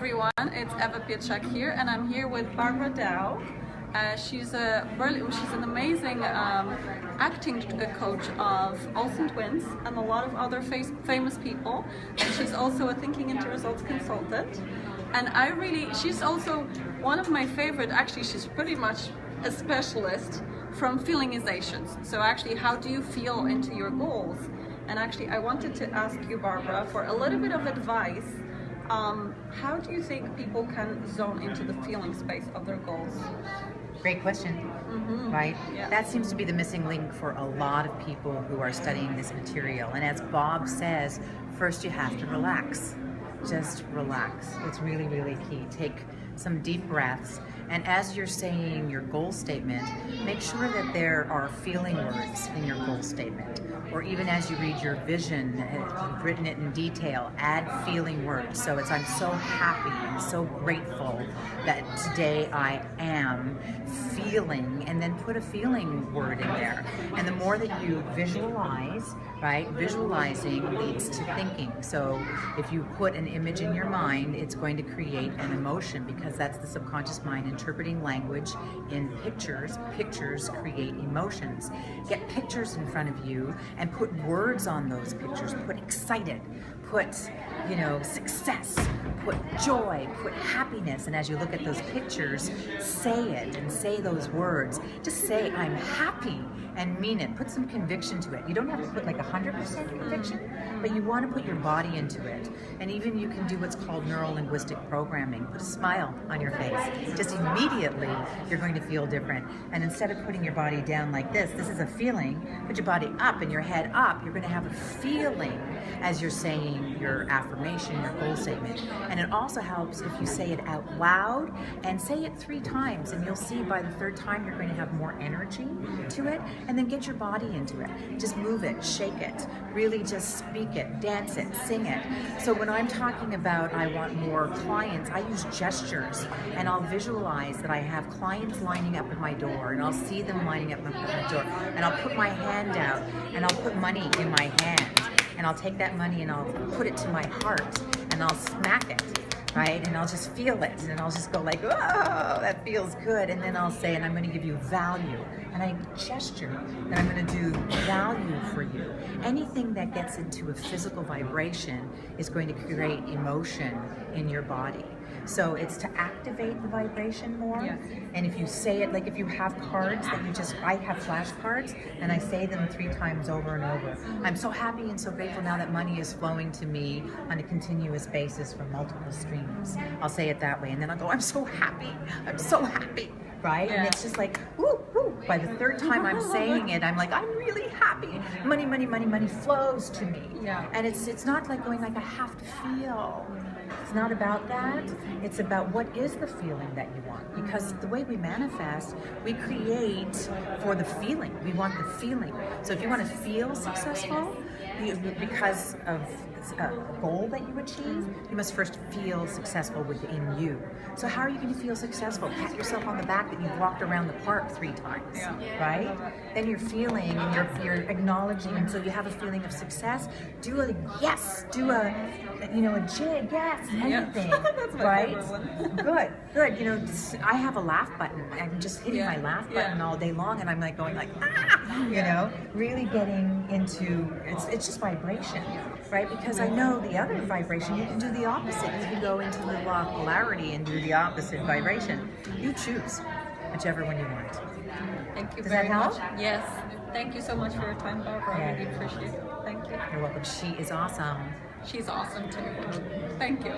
everyone, it's Eva Pieczak here, and I'm here with Barbara Dow. She's an amazing acting coach of Olsen Twins and a lot of other famous people. And she's also a Thinking into Results consultant. And she's also one of my favorite. Actually, she's pretty much a specialist from feelingizations. So actually, how do you feel into your goals? And actually, I wanted to ask you, Barbara, for a little bit of advice. How do you think people can zone into the feeling space of their goals? Great question, right? Yeah. That seems to be the missing link for a lot of people who are studying this material. And as Bob says, first you have to relax. Just relax. It's really, really key. Take some deep breaths. And as you're saying your goal statement, make sure that there are feeling words in your goal statement. Or even as you read your vision, you've written it in detail, add feeling words. So it's, I'm so happy, I'm so grateful that today I am feeling, and then put a feeling word in there. And the more that you visualize, right, visualizing leads to thinking. So if you put an image in your mind, it's going to create an emotion, because that's the subconscious mind interpreting language in pictures. Pictures create emotions. Get pictures in front of you and put words on those pictures. Put excited, put, success, put joy, put happiness. And as you look at those pictures, say it and say those words. Just say, I'm happy, and mean it. Put some conviction to it. You don't have to put like 100% conviction, but you want to put your body into it. And even you can do what's called neuro-linguistic programming. Put a smile on your face. Just immediately, you're going to feel different. And instead of putting your body down like this is a feeling, put your body up and your head up. You're going to have a feeling as you're saying your affirmation, your goal statement. And it also helps if you say it out loud, and say it 3 times, and you'll see by the 3rd time you're going to have more energy to it. And then get your body into it. Just move it, shake it, really just speak it, dance it, sing it. So when I'm talking about I want more clients, I use gestures, and I'll visualize that I have clients lining up at my door, and I'll see them lining up at my door, and I'll put my hand out, and I'll put money in my hand, and I'll take that money and I'll put it to my heart, and I'll smack it. Right? And I'll just feel it, and I'll just go like, oh, that feels good. And then I'll say, and I'm going to give you value. And I gesture that I'm going to do value for you. Anything that gets into a physical vibration is going to create emotion in your body. So it's to activate the vibration more. Yes. And if you say it, like if you have cards that I have flashcards, and I say them 3 times over and over. I'm so happy and so grateful now that money is flowing to me on a continuous basis from multiple streams. I'll say it that way, and then I'll go, I'm so happy, right? Yeah. And it's just like, woo, woo. By the 3rd time I'm saying it, I'm like, I'm really happy. Money, money, money, money flows to me. Yeah. And it's not like going like, I have to feel. It's not about that. It's about what is the feeling that you want. Because the way we manifest, we create for the feeling. We want the feeling. So if you want to feel successful, because of a goal that you achieve, you must first feel successful within you. So how are you going to feel successful? Pat yourself on the back that you've walked around the park 3 times, right? Then you're feeling and you're acknowledging, and so you have a feeling of success. Do a yes, do a jig, yes, anything, That's my right? favorite one. Good. I have a laugh button. I'm just hitting my laugh button all day long, and I'm like going like, really getting into, it's just vibration, right? Because I know the other vibration, you can do the opposite. You can go into the law of polarity and do the opposite vibration. You choose whichever one you want. Thank you Does very that help? much. Yes. Thank you so much for your time, Barbara. I really appreciate it. Thank you. You're welcome. She is awesome. She's awesome too. Thank you.